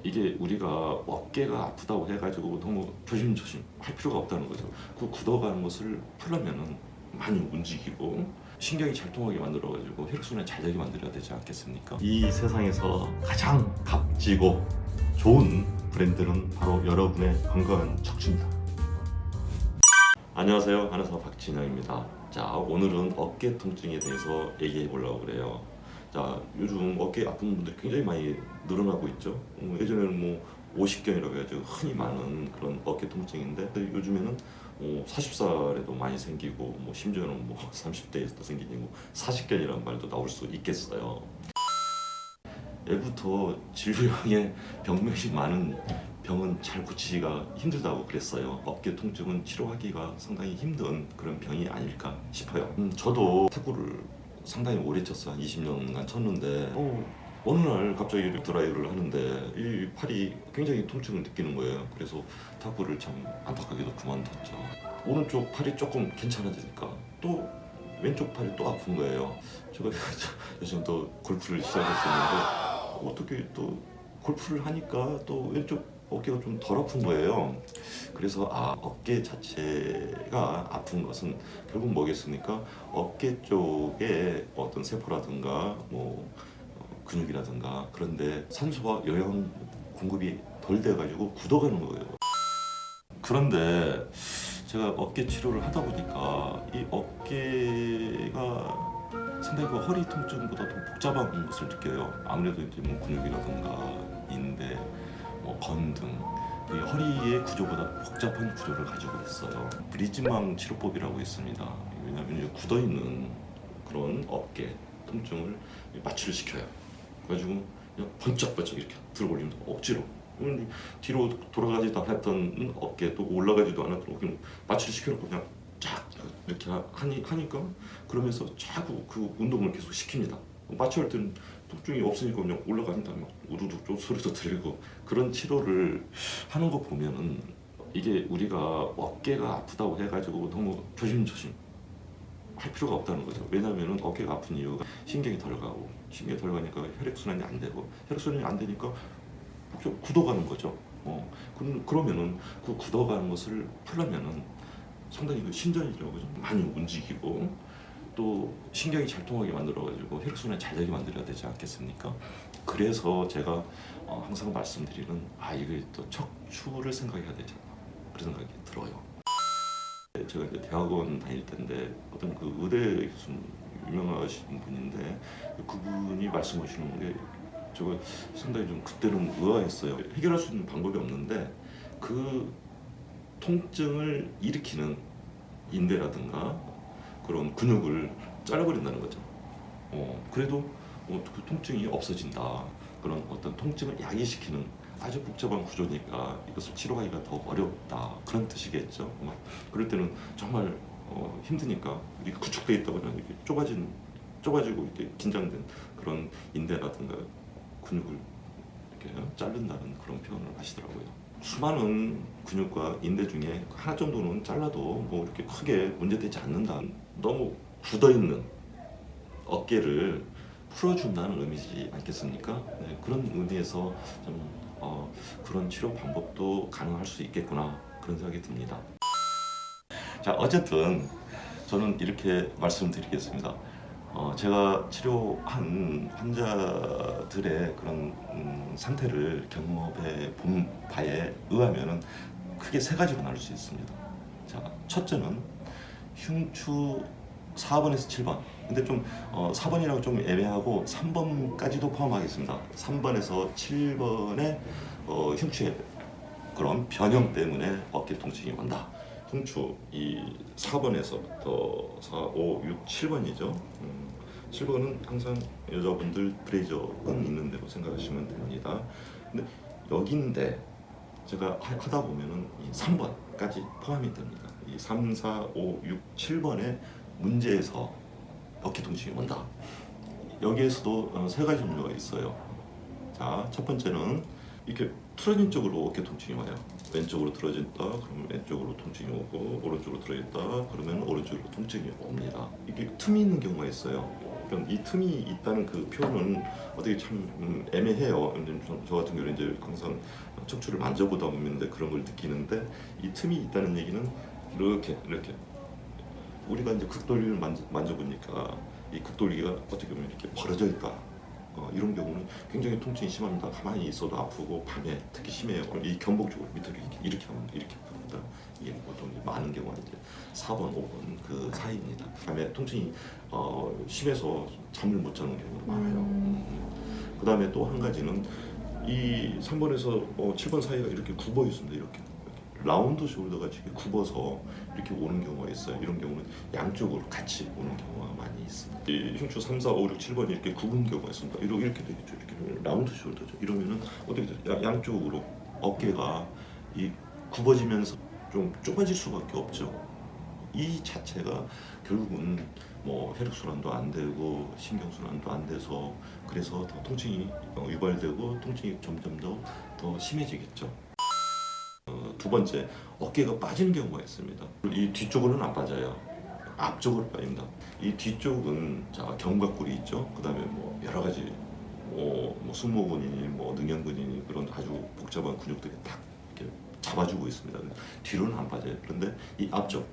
이게 우리가 어깨가 아프다고 해가지고 너무 조심조심 할 필요가 없다는 거죠. 그 굳어가는 것을 풀려면은 많이 움직이고 신경이 잘 통하게 만들어가지고 혈액순환이 잘 되게 만들어야 되지 않겠습니까? 이 세상에서 가장 값지고 좋은 브랜드는 바로 여러분의 건강한 척추입니다. 안녕하세요, 한의사 박진영입니다. 자, 오늘은 어깨 통증에 대해서 얘기해 보려고 그래요. 자, 요즘 어깨 아픈 분들이 굉장히 많이 늘어나고 있죠. 예전에는 뭐 50견이라고 해가지고 흔히 많은 그런 어깨 통증인데 요즘에는 40살에도 많이 생기고 뭐 심지어는 뭐 30대에서도 생기고 40견이라는 말도 나올 수 있겠어요. 예부터 진료형의 병명이 많은 병은 잘 고치기가 힘들다고 그랬어요. 어깨 통증은 치료하기가 상당히 힘든 그런 병이 아닐까 싶어요. 저도 탁구를 상당히 오래 쳤어요. 한 20년간 쳤는데 어느 날 갑자기 드라이브를 하는데 이 팔이 굉장히 통증을 느끼는 거예요. 그래서 탁구를 참 안타깝게도 그만뒀죠. 오른쪽 팔이 조금 괜찮아지니까 또 왼쪽 팔이 또 아픈 거예요. 제가 요즘 또 골프를 시작했었는데 어떻게 또 골프를 하니까 또 왼쪽 어깨가 좀 덜 아픈 거예요. 그래서 어깨 자체가 아픈 것은 결국 뭐겠습니까? 어깨 쪽에 어떤 세포라든가 뭐 근육이라든가 그런데 산소와 영양 공급이 덜 돼가지고 굳어가는 거예요. 그런데 제가 어깨 치료를 하다 보니까 이 어깨가 상당히 그 허리 통증보다 더 복잡한 것을 느껴요. 아무래도 이제 뭐 근육이라든가 인대, 뭐 건등, 이 허리의 구조보다 복잡한 구조를 가지고 있어요. 브리즈망 치료법이라고 있습니다. 왜냐하면 굳어 있는 그런 어깨 통증을 마취를 시켜요. 그래가지고 그냥 번쩍번쩍 이렇게 들어 올리면 억지로 뒤로 돌아가지도 않았던 어깨 또 올라가지도 않았던 어깨 마취를 시켜놓고 그냥 쫙 이렇게 하니까 그러면서 자꾸 그 운동을 계속 시킵니다. 마취할 때는 통증이 없으니까 그냥 올라가니까 막 우두둑 소리도 들리고 그런 치료를 하는 거 보면은 이게 우리가 어깨가 아프다고 해가지고 너무 조심조심 할 필요가 없다는 거죠. 왜냐하면 어깨가 아픈 이유가 신경이 덜 가고 신경이 덜 가니까 혈액순환이 안 되고 혈액순환이 안 되니까 굳어가는 거죠. 그러면은 그 굳어가는 것을 풀려면은 상당히 그 신전이라고 좀 많이 움직이고 또 신경이 잘 통하게 만들어가지고 혈액순환이 잘 되게 만들어야 되지 않겠습니까? 그래서 제가 항상 말씀드리는 이게 또 척추를 생각해야 되지 않나 그런 생각이 들어요. 제가 이제 대학원 다닐 때인데 어떤 그 의대 교수님 유명하신 분인데 그분이 말씀하시는 게 제가 상당히 좀 그때는 의아했어요. 해결할 수 있는 방법이 없는데 그 통증을 일으키는 인대라든가 그런 근육을 잘라버린다는 거죠. 그래도 그 통증이 없어진다. 그런 어떤 통증을 야기시키는 아주 복잡한 구조니까 이것을 치료하기가 더 어렵다. 그런 뜻이겠죠. 그럴 때는 정말 힘드니까 우리가 구축되어 있다거나 이렇게 좁아지고 이렇게 긴장된 그런 인대라든가 근육을 이렇게 자른다는 그런 표현을 하시더라고요. 수많은 근육과 인대 중에 하나 정도는 잘라도 뭐 이렇게 크게 문제되지 않는다. 너무 굳어있는 어깨를 풀어준다는 의미지 않겠습니까? 네, 그런 의미에서 좀 그런 치료 방법도 가능할 수 있겠구나 그런 생각이 듭니다. 자, 어쨌든 저는 이렇게 말씀드리겠습니다. 제가 치료한 환자들의 그런 상태를 경험해 본 바에 의하면은 크게 세 가지로 나눌 수 있습니다. 자, 첫째는 흉추 4번에서 7번. 근데 좀 4번이라고 좀 애매하고 3번까지도 포함하겠습니다. 3번에서 7번의 흉추의 그런 변형 때문에 어깨 통증이 온다. 흉추 이 4번에서부터 4, 5, 6, 7번이죠. 7번은 항상 여자분들 브레이저는 있는 대로 생각하시면 됩니다. 근데 여기인데 제가 하다 보면은 이 3번까지 포함이 됩니다. 이 3, 4, 5, 6, 7번의 문제에서 어깨 통증이 온다. 여기에서도 세 가지 종류가 있어요. 자, 첫 번째는 이렇게 틀어진 쪽으로 어깨 통증이 와요. 왼쪽으로 틀어진다 그러면 왼쪽으로 통증이 오고, 오른쪽으로 틀어진다 그러면 오른쪽으로 통증이 옵니다. 이게 틈이 있는 경우가 있어요. 그럼 이 틈이 있다는 그 표현은 어떻게 참 애매해요. 저 같은 경우는 이제 항상 척추를 만져보다 보면 이제 그런 걸 느끼는데, 이 틈이 있다는 얘기는 이렇게 우리가 이제 극돌리를 만져보니까 이 극돌리가 어떻게 보면 이렇게 벌어져 있다. 이런 경우는 굉장히 통증이 심합니다. 가만히 있어도 아프고 밤에 특히 심해요. 이 견복쪽으로 밑으로 이렇게 하면 이렇게 아픕니다. 이게 보통 많은 경우가 이제 4번, 5번 그 사이입니다. 밤에 통증이 심해서 잠을 못 자는 경우도 많아요. 그 다음에 또 한 가지는 이 3번에서 7번 사이가 이렇게 굽어 있습니다. 이렇게 라운드 숄더가 이렇게 굽어서 이렇게 오는 경우가 있어요. 이런 경우는 양쪽으로 같이 오는 경우가 많이 있습니다. 이 흉추 3, 4, 5, 6, 7번이 이렇게 굽은 경우가 있습니다. 이렇게 되겠죠. 이렇게 라운드 숄더죠. 이러면은 어떻게 돼요? 양쪽으로 어깨가 이 굽어지면서 좀 좁아질 수밖에 없죠. 이 자체가 결국은 뭐 혈액순환도 안 되고 신경순환도 안 돼서, 그래서 더 통증이 유발되고 통증이 점점 더 심해지겠죠. 두 번째, 어깨가 빠지는 경우가 있습니다. 이 뒤쪽으로는 안 빠져요. 앞쪽으로 빠집니다. 이 뒤쪽은 자 견갑골이 있죠. 그다음에 뭐 여러 가지 뭐 승모근이니 뭐 능형근이니 그런 아주 복잡한 근육들이 딱 이렇게 잡아주고 있습니다. 뒤로는 안 빠져요. 그런데 이 앞쪽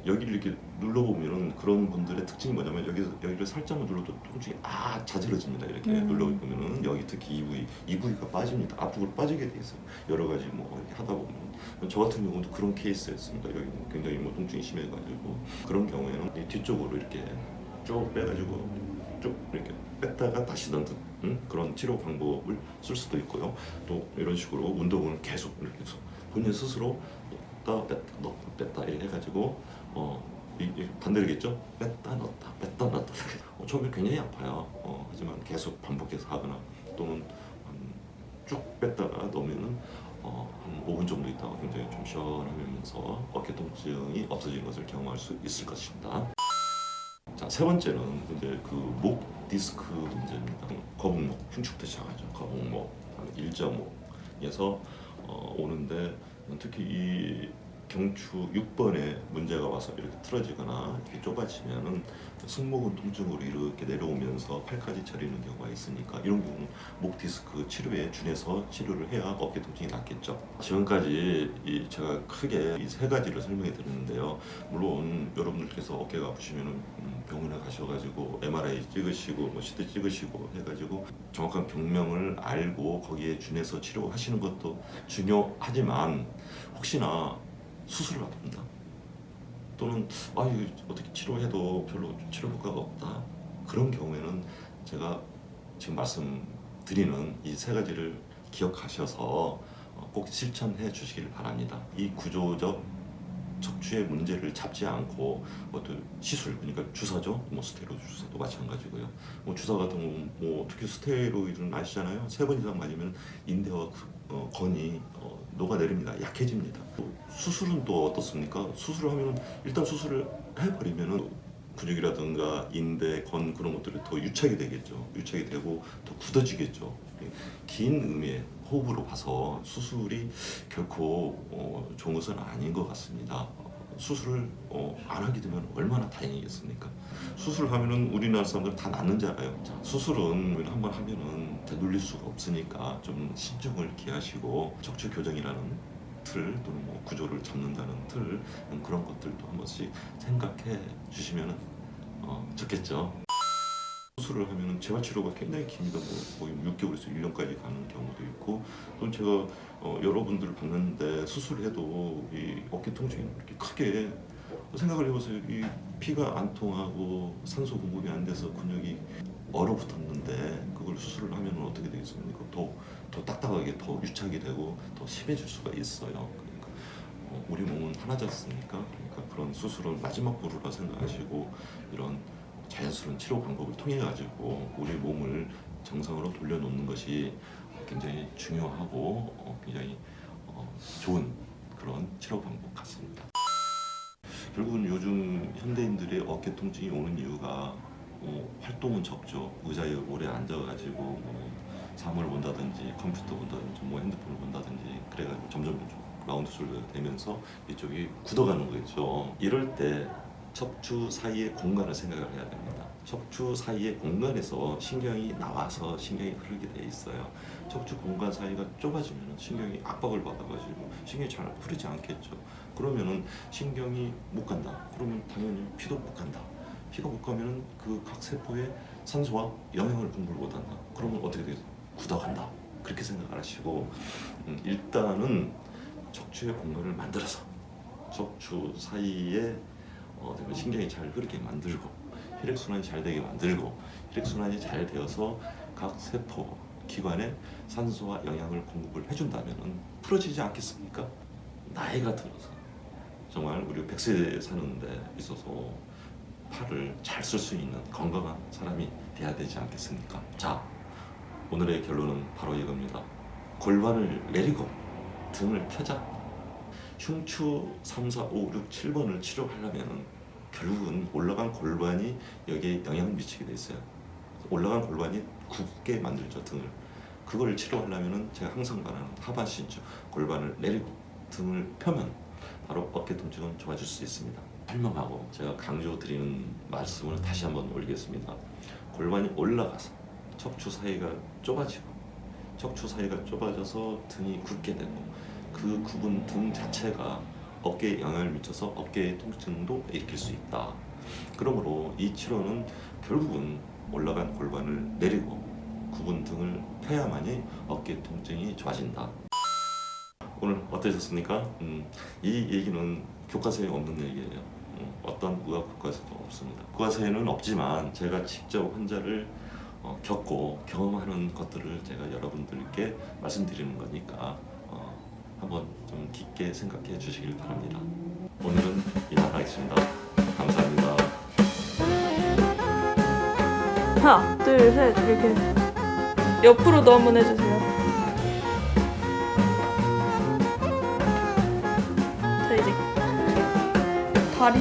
여기를 이렇게 눌러보면은 그런 분들의 특징이 뭐냐면 여기를 살짝만 눌러도 통증이 자지러집니다. 이렇게 눌러보면은 여기 특히 이 부위가 빠집니다. 앞쪽으로 빠지게 돼 있어요. 여러 가지 뭐 이렇게 하다 보면 저 같은 경우도 그런 케이스였습니다. 여기 굉장히 뭐 통증이 심해가지고 그런 경우에는 이 뒤쪽으로 이렇게 쭉 빼가지고 쭉 이렇게 뺐다가 다시 넣는 그런 치료 방법을 쓸 수도 있고요. 또 이런 식으로 운동을 계속 이렇게 해서 본인 스스로 넣었다 뺐다 넣었다 뺐다 이렇게 해가지고 반대로겠죠? 뺐다 넣었다 처음에 굉장히 아파요. 하지만 계속 반복해서 하거나 또는 쭉 뺐다가 넣으면은 한 5분 정도 있다가 굉장히 좀 시원하면서 어깨 통증이 없어지는 것을 경험할 수 있을 것입니다. 자, 세 번째는 이제 그 목 디스크 문제입니다. 거북목, 흉추부터 시작하죠. 거북목, 일자목에서 오는데 특히 이 경추 6번에 문제가 와서 이렇게 틀어지거나 이렇게 좁아지면은 승모근 통증으로 이렇게 내려오면서 팔까지 저리는 경우가 있으니까 이런 경우는 목 디스크 치료에 준해서 치료를 해야 어깨 통증이 낫겠죠. 지금까지 제가 크게 이 세 가지를 설명해 드렸는데요. 물론 여러분들께서 어깨가 아프시면은 병원에 가셔가지고 MRI 찍으시고 뭐 CT 찍으시고 해가지고 정확한 병명을 알고 거기에 준해서 치료하시는 것도 중요하지만 혹시나 수술을 받는다 또는 이거 어떻게 치료해도 별로 치료 효과가 없다 그런 경우에는 제가 지금 말씀드리는 이 세 가지를 기억하셔서 꼭 실천해 주시길 바랍니다. 이 구조적 척추의 문제를 잡지 않고 또 시술 그러니까 주사죠. 뭐 스테로이드 주사도 마찬가지고요. 뭐 주사 같은 경우 뭐 특히 스테로이드는 아시잖아요. 3번 이상 맞으면 인대와 건이 녹아내립니다. 약해집니다. 수술은 또 어떻습니까? 수술을 하면 일단 수술을 해버리면은 근육이라든가 인대, 건 그런 것들이 더 유착이 되겠죠. 유착이 되고 더 굳어지겠죠. 긴 의미의 호흡으로 봐서 수술이 결코 좋은 것은 아닌 것 같습니다. 수술을 안 하게 되면 얼마나 다행이겠습니까? 수술을 하면은 우리나라 사람들 다 낫는 줄 알아요. 자, 수술은 한번 하면은 되돌릴 수가 없으니까 좀 신중을 기하시고 척추 교정이라는 틀 또는 뭐 구조를 잡는다는 틀 그런 것들도 한 번씩 생각해 주시면 좋겠죠. 수술을 하면 재활 치료가 굉장히 깁니다. 거의 6개월에서 1년까지 가는 경우도 있고, 또 제가 여러분들을 봤는데 수술해도 이 어깨 통증이 이렇게 크게 생각을 해보세요. 이 피가 안 통하고 산소 공급이 안 돼서 근육이 얼어붙었는데 그걸 수술을 하면 어떻게 되겠습니까? 더 딱딱하게 더 유착이 되고 더 심해질 수가 있어요. 그러니까 우리 몸은 하나지 않습니까? 그러니까 그런 수술은 마지막 보루라 생각하시고 이런 자연스러운 치료 방법을 통해 가지고 우리 몸을 정상으로 돌려놓는 것이 굉장히 중요하고 굉장히 좋은 그런 치료 방법 같습니다. 결국은 요즘 현대인들의 어깨 통증이 오는 이유가 활동은 적죠. 의자에 오래 앉아가지고 사물을 본다든지 컴퓨터 본다든지 뭐 핸드폰을 본다든지 그래가지고 점점 라운드숄더 되면서 이쪽이 굳어가는 거겠죠. 이럴 때 척추 사이의 공간을 생각을 해야 됩니다. 척추 사이의 공간에서 신경이 나와서 신경이 흐르게 돼 있어요. 척추 공간 사이가 좁아지면 신경이 압박을 받아가지고 신경이 잘 흐르지 않겠죠. 그러면은 신경이 못 간다. 그러면 당연히 피도 못 간다. 피가 못 가면은 그 각 세포에 산소와 영양을 공급을 못 한다. 그러면 어떻게 되겠어? 굳어간다. 그렇게 생각을 하시고 일단은 척추의 공간을 만들어서 척추 사이에 신경이 잘 흐르게 만들고 혈액순환이 잘 되게 만들고 혈액순환이 잘 되어서 각 세포 기관에 산소와 영양을 공급을 해준다면 풀어지지 않겠습니까? 나이가 들어서 정말 우리 100세 사는 데 있어서 팔을 잘 쓸 수 있는 건강한 사람이 돼야 되지 않겠습니까? 자, 오늘의 결론은 바로 이겁니다. 골반을 내리고 등을 펴자. 흉추 3, 4, 5, 6, 7번을 치료하려면 결국은 올라간 골반이 여기에 영향을 미치게 돼 있어요. 올라간 골반이 굽게 만들죠, 등을. 그걸 치료하려면 제가 항상 말하는 하반신주 골반을 내리고 등을 펴면 바로 어깨 통증은 좋아질 수 있습니다. 설명하고 제가 강조드리는 말씀을 다시 한번 올리겠습니다. 골반이 올라가서 척추 사이가 좁아지고 척추 사이가 좁아져서 등이 굳게 되고 그 굽은 등 자체가 어깨에 영향을 미쳐서 어깨의 통증도 일으킬 수 있다. 그러므로 이 치료는 결국은 올라간 골반을 내리고 굽은 등을 펴야만이 어깨 통증이 좋아진다. 오늘 어떠셨습니까? 이 얘기는 교과서에 없는 얘기예요. 어떤 의학 교과서도 없습니다. 교과서에는 없지만 제가 직접 환자를 겪고 경험하는 것들을 제가 여러분들께 말씀드리는 거니까 한번 좀 깊게 생각해 주시길 바랍니다. 오늘은 이만하겠습니다. 감사합니다. 하나, 둘, 셋 이렇게 옆으로도 한번 해주세요. 자 이제 다리